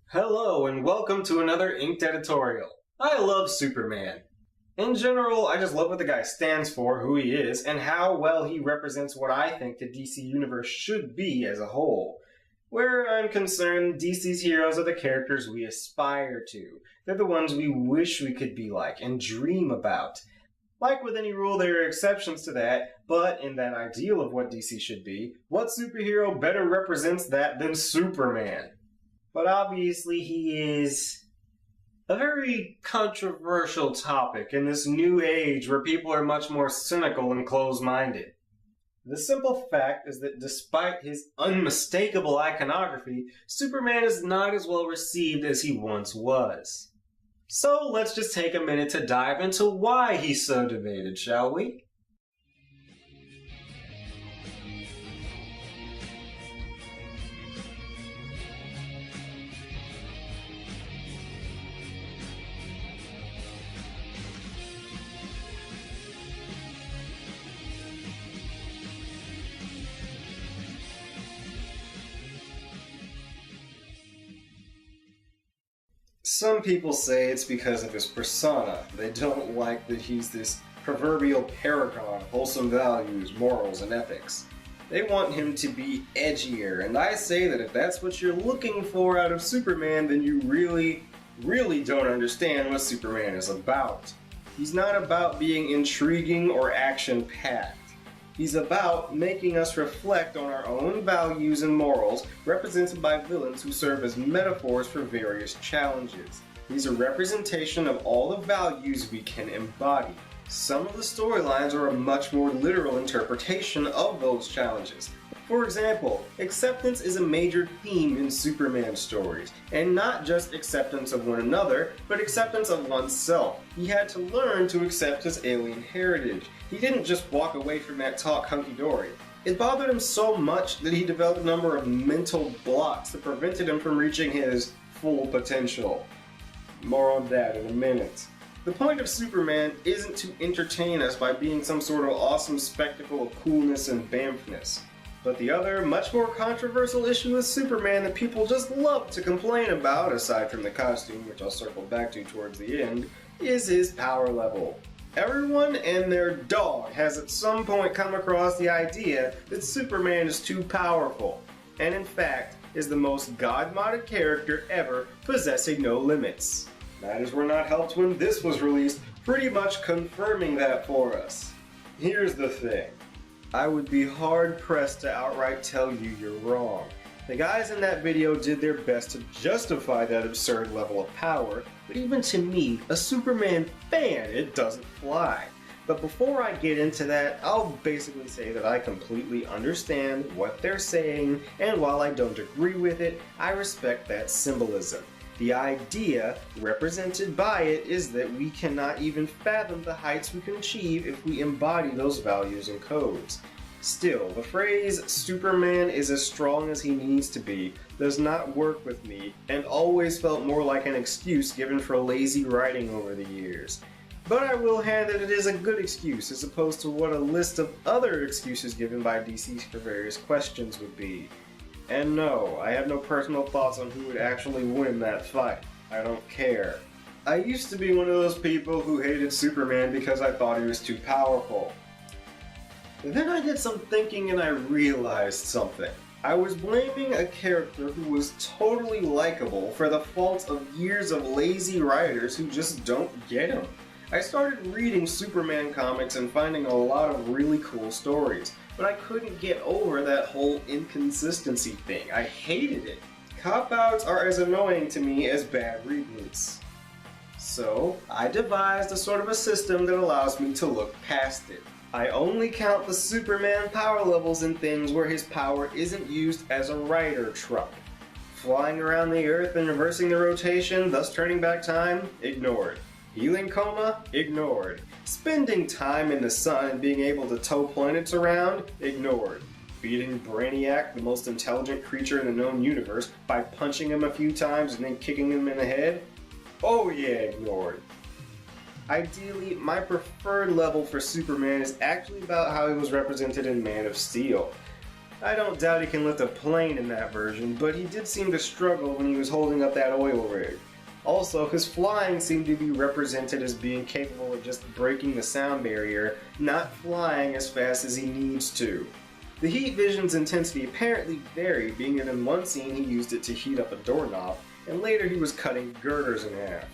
Hello and welcome to another Inked Editorial. I love Superman. In general, I just love what the guy stands for, who he is, and how well he represents what I think the DC Universe should be as a whole. Where I'm concerned, DC's heroes are the characters we aspire to. They're the ones we wish we could be like and dream about. Like with any rule, there are exceptions to that, but in that ideal of what DC should be, what superhero better represents that than Superman? But obviously he is a very controversial topic in this new age where people are much more cynical and close-minded. The simple fact is that despite his unmistakable iconography, Superman is not as well received as he once was. So let's just take a minute to dive into why he's so debated, shall we? Some people say it's because of his persona. They don't like that he's this proverbial paragon of wholesome values, morals, and ethics. They want him to be edgier, and I say that if that's what you're looking for out of Superman, then you really don't understand what Superman is about. He's not about being intriguing or action-packed. He's about making us reflect on our own values and morals, represented by villains who serve as metaphors for various challenges. He's a representation of all the values we can embody. Some of the storylines are a much more literal interpretation of those challenges. For example, acceptance is a major theme in Superman stories, and not just acceptance of one another, but acceptance of oneself. He had to learn to accept his alien heritage. He didn't just walk away from that talk hunky-dory. It bothered him so much that he developed a number of mental blocks that prevented him from reaching his full potential. More on that in a minute. The point of Superman isn't to entertain us by being some sort of awesome spectacle of coolness and bamfness. But the other, much more controversial issue with Superman that people just love to complain about, aside from the costume, which I'll circle back to towards the end, is his power level. Everyone and their dog has at some point come across the idea that Superman is too powerful, and in fact is the most god-modded character ever, possessing no limits. Matters were not helped when this was released, pretty much confirming that for us. Here's the thing. I would be hard-pressed to outright tell you you're wrong. The guys in that video did their best to justify that absurd level of power, but even to me, a Superman fan, it doesn't fly. But before I get into that, I'll basically say that I completely understand what they're saying, and while I don't agree with it, I respect that symbolism. The idea represented by it is that we cannot even fathom the heights we can achieve if we embody those values and codes. Still, the phrase, Superman is as strong as he needs to be, does not work with me, and always felt more like an excuse given for lazy writing over the years. But I will hand that it is a good excuse, as opposed to what a list of other excuses given by DC for various questions would be. And no, I have no personal thoughts on who would actually win that fight. I don't care. I used to be one of those people who hated Superman because I thought he was too powerful. Then I did some thinking and I realized something. I was blaming a character who was totally likable for the faults of years of lazy writers who just don't get him. I started reading Superman comics and finding a lot of really cool stories, but I couldn't get over that whole inconsistency thing. I hated it. Cop-outs are as annoying to me as bad reboots. So, I devised a sort of a system that allows me to look past it. I only count the Superman power levels in things where his power isn't used as a writer trope. Flying around the Earth and reversing the rotation, thus turning back time, ignored. Healing coma, ignored. Spending time in the sun and being able to tow planets around, ignored. Beating Brainiac, the most intelligent creature in the known universe, by punching him a few times and then kicking him in the head, oh yeah, ignored. Ideally, my preferred level for Superman is actually about how he was represented in Man of Steel. I don't doubt he can lift a plane in that version, but he did seem to struggle when he was holding up that oil rig. Also, his flying seemed to be represented as being capable of just breaking the sound barrier, not flying as fast as he needs to. The heat vision's intensity apparently varied, being that in one scene he used it to heat up a doorknob, and later he was cutting girders in half.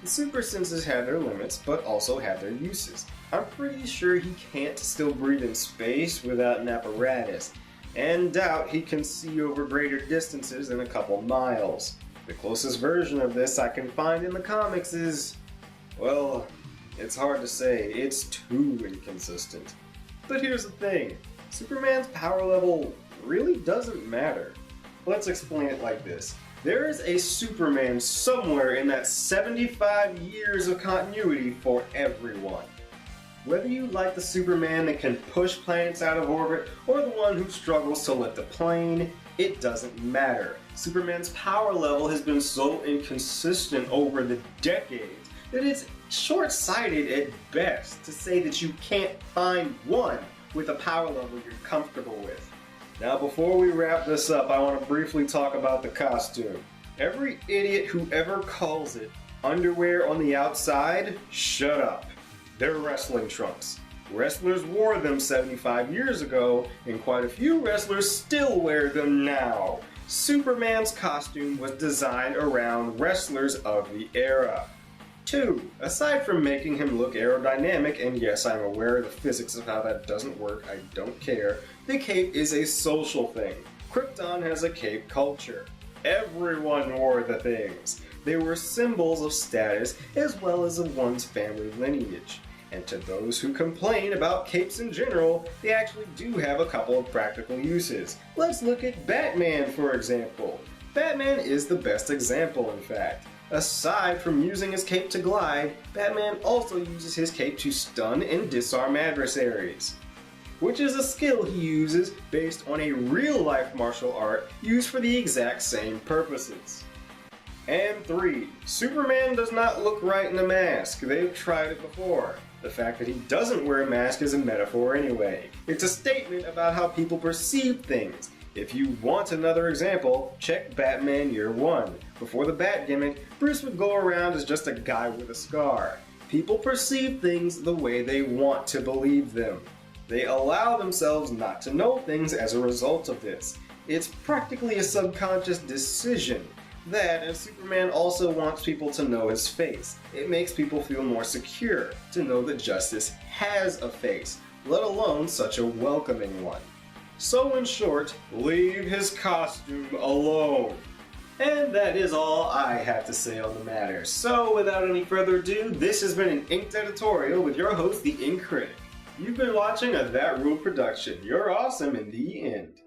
The super senses had their limits, but also had their uses. I'm pretty sure he can't still breathe in space without an apparatus, and doubt he can see over greater distances than a couple miles. The closest version of this I can find in the comics is, well, it's hard to say, it's too inconsistent. But here's the thing, Superman's power level really doesn't matter. Let's explain it like this. There is a Superman somewhere in that 75 years of continuity for everyone. Whether you like the Superman that can push planets out of orbit or the one who struggles to lift a plane, it doesn't matter. Superman's power level has been so inconsistent over the decades that it's short-sighted at best to say that you can't find one with a power level you're comfortable with. Now before we wrap this up, I want to briefly talk about the costume. Every idiot who ever calls it underwear on the outside, shut up. They're wrestling trunks. Wrestlers wore them 75 years ago, and quite a few wrestlers still wear them now. Superman's costume was designed around wrestlers of the era. 2. Aside from making him look aerodynamic, and yes, I'm aware of the physics of how that doesn't work, I don't care, the cape is a social thing. Krypton has a cape culture. Everyone wore the things. They were symbols of status as well as of one's family lineage. And to those who complain about capes in general, they actually do have a couple of practical uses. Let's look at Batman, for example. Batman is the best example, in fact. Aside from using his cape to glide, Batman also uses his cape to stun and disarm adversaries, which is a skill he uses based on a real-life martial art used for the exact same purposes. And 3. Superman does not look right in a mask. They've tried it before. The fact that he doesn't wear a mask is a metaphor anyway. It's a statement about how people perceive things. If you want another example, check Batman Year One. Before the Bat gimmick, Bruce would go around as just a guy with a scar. People perceive things the way they want to believe them. They allow themselves not to know things as a result of this. It's practically a subconscious decision. That, and Superman also wants people to know his face. It makes people feel more secure to know that justice has a face, let alone such a welcoming one. So in short, leave his costume alone. And that is all I have to say on the matter. So without any further ado, this has been an Inked Editorial with your host, the Ink Critic. You've been watching a That Rule production. You're awesome in the end.